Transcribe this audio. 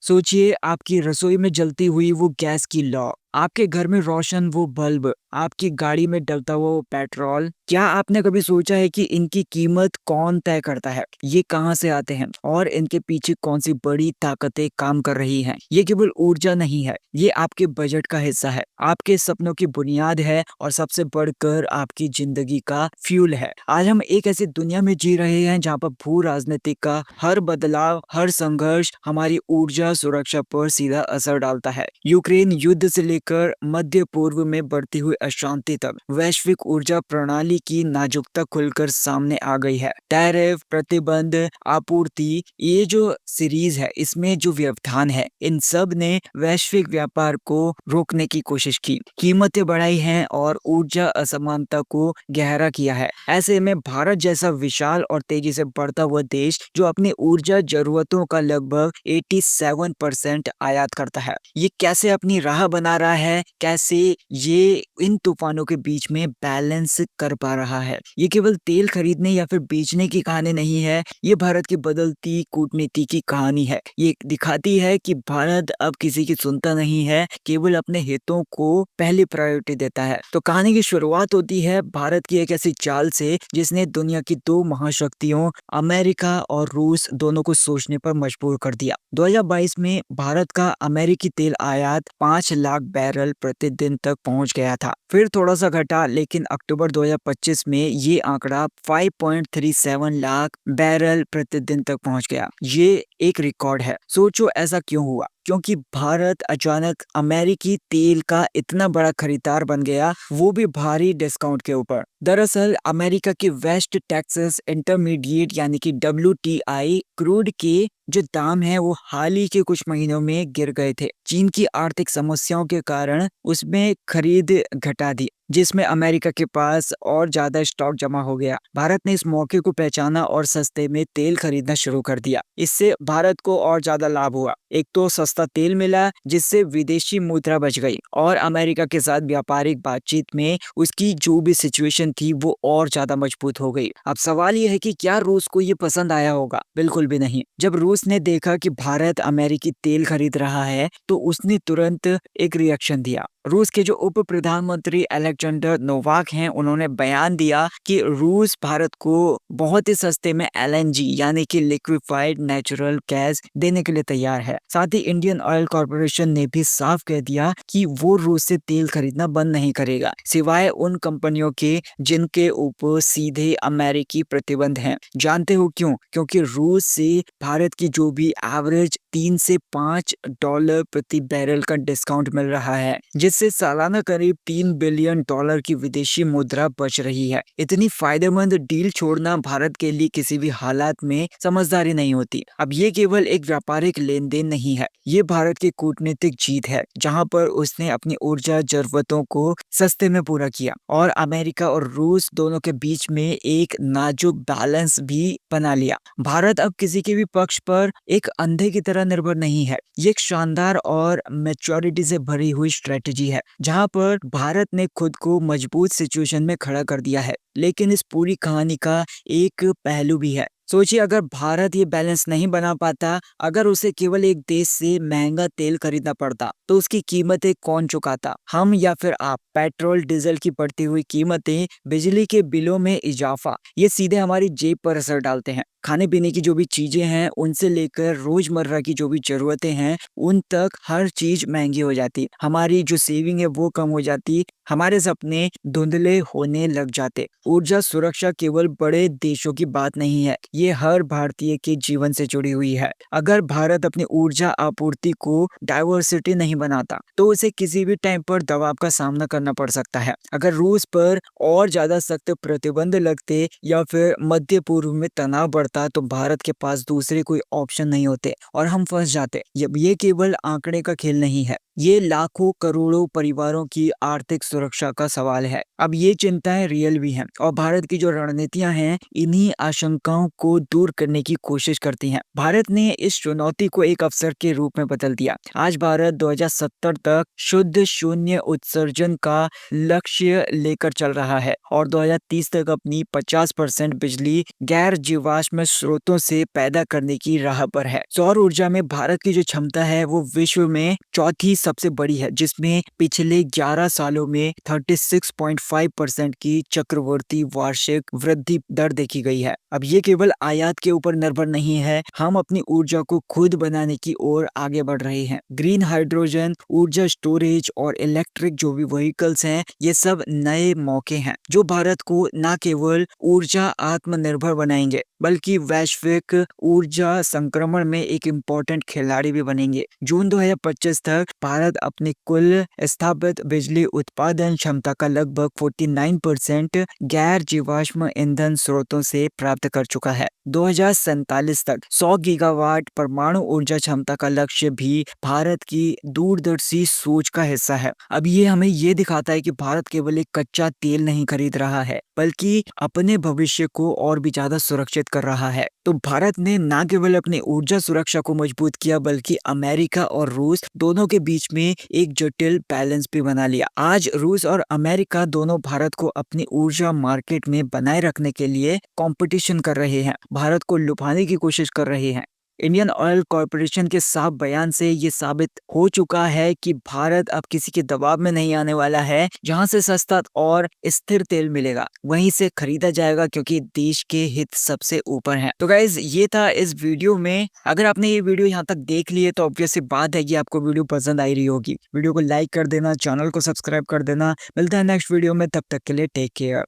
सोचिए आपकी रसोई में जलती हुई वो गैस की लौ, आपके घर में रोशन वो बल्ब, आपकी गाड़ी में डलता हुआ वो पेट्रोल। क्या आपने कभी सोचा है कि इनकी कीमत कौन तय करता है? ये कहाँ से आते हैं और इनके पीछे कौन सी बड़ी ताकतें काम कर रही हैं? ये केवल ऊर्जा नहीं है, ये आपके बजट का हिस्सा है, आपके सपनों की बुनियाद है और सबसे बढ़कर आपकी जिंदगी का फ्यूल है। आज हम एक ऐसी दुनिया में जी रहे हैं जहाँ पर भू राजनीति का हर बदलाव, हर संघर्ष हमारी ऊर्जा सुरक्षा पर सीधा असर डालता है। यूक्रेन युद्ध से लेकर मध्य पूर्व में बढ़ती हुई अशांति तक वैश्विक ऊर्जा प्रणाली की नाजुकता खुलकर सामने आ गई है। टैरिफ, प्रतिबंध, आपूर्ति, ये जो सीरीज है, इसमें जो व्यवधान है, इन सब ने वैश्विक व्यापार को रोकने की कोशिश की, कीमतें बढ़ाई हैं और ऊर्जा असमानता को गहरा किया है। ऐसे में भारत जैसा विशाल और तेजी से बढ़ता हुआ देश, जो अपनी ऊर्जा जरूरतों का लगभग 87% आयात करता है, ये कैसे अपनी राह बना रहा है, कैसे ये इन तूफानों के बीच में बैलेंस कर पा रहा है? ये केवल तेल खरीदने या फिर बेचने की कहानी नहीं है, ये भारत की बदलती कूटनीति की कहानी है। ये दिखाती है कि भारत अब किसी की सुनता नहीं है, केवल अपने हितों को पहली प्रायोरिटी देता है। तो कहानी की शुरुआत होती है भारत की एक ऐसी चाल से जिसने दुनिया की दो महाशक्तियों अमेरिका और रूस दोनों को सोचने पर मजबूर कर दिया। 2022 में भारत का अमेरिकी तेल आयात 5 लाख बैरल प्रतिदिन तक पहुंच गया था, फिर थोड़ा सा घटा, लेकिन अक्टूबर 2025 में ये आंकड़ा 5.37 लाख बैरल प्रतिदिन तक पहुंच गया। ये एक रिकॉर्ड है। सोचो ऐसा क्यों हुआ? क्योंकि भारत अचानक अमेरिकी तेल का इतना बड़ा खरीदार बन गया, वो भी भारी डिस्काउंट के ऊपर। दरअसल अमेरिका की वेस्ट टेक्सास इंटरमीडिएट यानी कि WTI क्रूड के जो दाम है वो हाल ही के कुछ महीनों में गिर गए थे। चीन की आर्थिक समस्याओं के कारण उसमें खरीद घटा दी, जिसमें अमेरिका के पास और ज्यादा स्टॉक जमा हो गया। भारत ने इस मौके को पहचाना और सस्ते में तेल खरीदना शुरू कर दिया। इससे भारत को और ज्यादा लाभ हुआ। एक तो सस्ता तेल मिला, जिससे विदेशी मुद्रा बच गई, और अमेरिका के साथ व्यापारिक बातचीत में उसकी जो भी सिचुएशन थी वो और ज्यादा मजबूत हो गई। अब सवाल ये है कि क्या रूस को ये पसंद आया होगा? बिल्कुल भी नहीं। जब रूस ने देखा कि भारत अमेरिकी तेल खरीद रहा है तो उसने तुरंत एक रिएक्शन दिया। रूस के जो उप प्रधानमंत्री अलेक्जेंडर नोवाक हैं, उन्होंने बयान दिया कि रूस भारत को बहुत ही सस्ते में LNG यानी कि लिक्विफाइड नेचुरल गैस देने के लिए तैयार है। साथ ही इंडियन ऑयल कॉर्पोरेशन ने भी साफ कह दिया कि वो रूस से तेल खरीदना बंद नहीं करेगा, सिवाय उन कंपनियों के जिनके ऊपर सीधे अमेरिकी प्रतिबंध हैं। जानते हो क्यों? क्योंकि रूस से भारत की जो भी एवरेज $3 से $5 प्रति बैरल का डिस्काउंट मिल रहा है, जिससे सालाना करीब $3 बिलियन की विदेशी मुद्रा बच रही है। इतनी फायदेमंद डील छोड़ना भारत के लिए किसी भी हालात में समझदारी नहीं होती। अब ये केवल एक व्यापारिक लेन देन नहीं है, ये भारत की कूटनीतिक जीत है, जहां पर उसने अपनी ऊर्जा जरूरतों को सस्ते में पूरा किया और अमेरिका और रूस दोनों के बीच में एक नाजुक बैलेंस भी बना लिया। भारत अब किसी के भी पक्ष पर एक अंधे की तरह निर्भर नहीं है। ये एक शानदार और मैच्योरिटी से भरी हुई स्ट्रेटेजी है, जहां पर भारत ने खुद को मजबूत सिचुएशन में खड़ा कर दिया है। लेकिन इस पूरी कहानी का एक पहलू भी है। सोचिए अगर भारत ये बैलेंस नहीं बना पाता, अगर उसे केवल एक देश से महंगा तेल खरीदना पड़ता, तो उसकी कीमतें कौन चुकाता? हम या फिर आप? पेट्रोल डीजल की बढ़ती हुई कीमतें, बिजली के बिलों में इजाफा, ये सीधे हमारी जेब पर असर डालते हैं। खाने पीने की जो भी चीजें हैं, उनसे लेकर रोजमर्रा की जो भी जरूरतें हैं, उन तक हर चीज महंगी हो जाती। हमारी जो सेविंग है वो कम हो जाती, हमारे सपने धुंधले होने लग जाते। ऊर्जा सुरक्षा केवल बड़े देशों की बात नहीं है, ये हर भारतीय के जीवन से जुड़ी हुई है। अगर भारत अपनी ऊर्जा आपूर्ति को डाइवर्सिटी नहीं बनाता, तो उसे किसी भी टाइम पर दबाव का सामना करना पड़ सकता है। अगर रूस पर और ज्यादा सख्त प्रतिबंध लगते या फिर मध्य पूर्व में तनाव बढ़ता, तो भारत के पास दूसरे कोई ऑप्शन नहीं होते और हम फंस जाते। ये केवल आंकड़े का खेल नहीं है, ये लाखों करोड़ों परिवारों की आर्थिक सुरक्षा का सवाल है। अब ये चिंताएं रियल भी हैं और भारत की जो रणनीतियां हैं इन्हीं आशंकाओं को दूर करने की कोशिश करती हैं। भारत ने इस चुनौती को एक अवसर के रूप में बदल दिया। आज भारत 2070 तक शुद्ध शून्य उत्सर्जन का लक्ष्य लेकर चल रहा है और 2030 तक अपनी 50% बिजली गैर जीवाश्म स्रोतों से पैदा करने की राह पर है। सौर ऊर्जा में भारत की जो क्षमता है वो विश्व में चौथी सबसे बड़ी है, जिसमें पिछले 11 सालों में 36.5% की चक्रवर्ती वार्षिक वृद्धि दर देखी गई है। अब ये केवल आयात के ऊपर निर्भर नहीं है, हम अपनी ऊर्जा को खुद बनाने की ओर आगे बढ़ रहे हैं। ग्रीन हाइड्रोजन, ऊर्जा स्टोरेज और इलेक्ट्रिक जो भी व्हीकल्स हैं, ये सब नए मौके हैं जो भारत को न केवल ऊर्जा आत्मनिर्भर बनाएंगे बल्कि वैश्विक ऊर्जा संक्रमण में एक इम्पोर्टेंट खिलाड़ी भी बनेंगे। जून 2025 तक भारत अपनी कुल स्थापित बिजली उत्पादन क्षमता का लगभग 49% गैर जीवाश्म ईंधन स्रोतों से प्राप्त कर चुका है। 2047 तक 100 गीगावाट परमाणु ऊर्जा क्षमता का लक्ष्य भी भारत की दूरदर्शी सोच का हिस्सा है। अब ये हमें ये दिखाता है कि भारत केवल एक कच्चा तेल नहीं खरीद रहा है बल्कि अपने भविष्य को और भी ज्यादा सुरक्षित कर रहा है। तो भारत ने न केवल अपनी ऊर्जा सुरक्षा को मजबूत किया बल्कि अमेरिका और रूस दोनों के बीच में एक जटिल बैलेंस भी बना लिया। आज रूस और अमेरिका दोनों भारत को अपनी ऊर्जा मार्केट में बनाए रखने के लिए कंपटीशन कर रहे हैं, भारत को लुभाने की कोशिश कर रहे हैं। इंडियन ऑयल कॉरपोरेशन के साफ बयान से ये साबित हो चुका है कि भारत अब किसी के दबाव में नहीं आने वाला है। जहां से सस्ता और स्थिर तेल मिलेगा वहीं से खरीदा जाएगा, क्योंकि देश के हित सबसे ऊपर है। तो गाइज ये था इस वीडियो में। अगर आपने ये वीडियो यहाँ तक देख ली है तो ऑब्वियस सी बात है कि आपको वीडियो पसंद आई रही होगी। वीडियो को लाइक कर देना, चैनल को सब्सक्राइब कर देना। मिलता है नेक्स्ट वीडियो में, तब तक के लिए टेक केयर।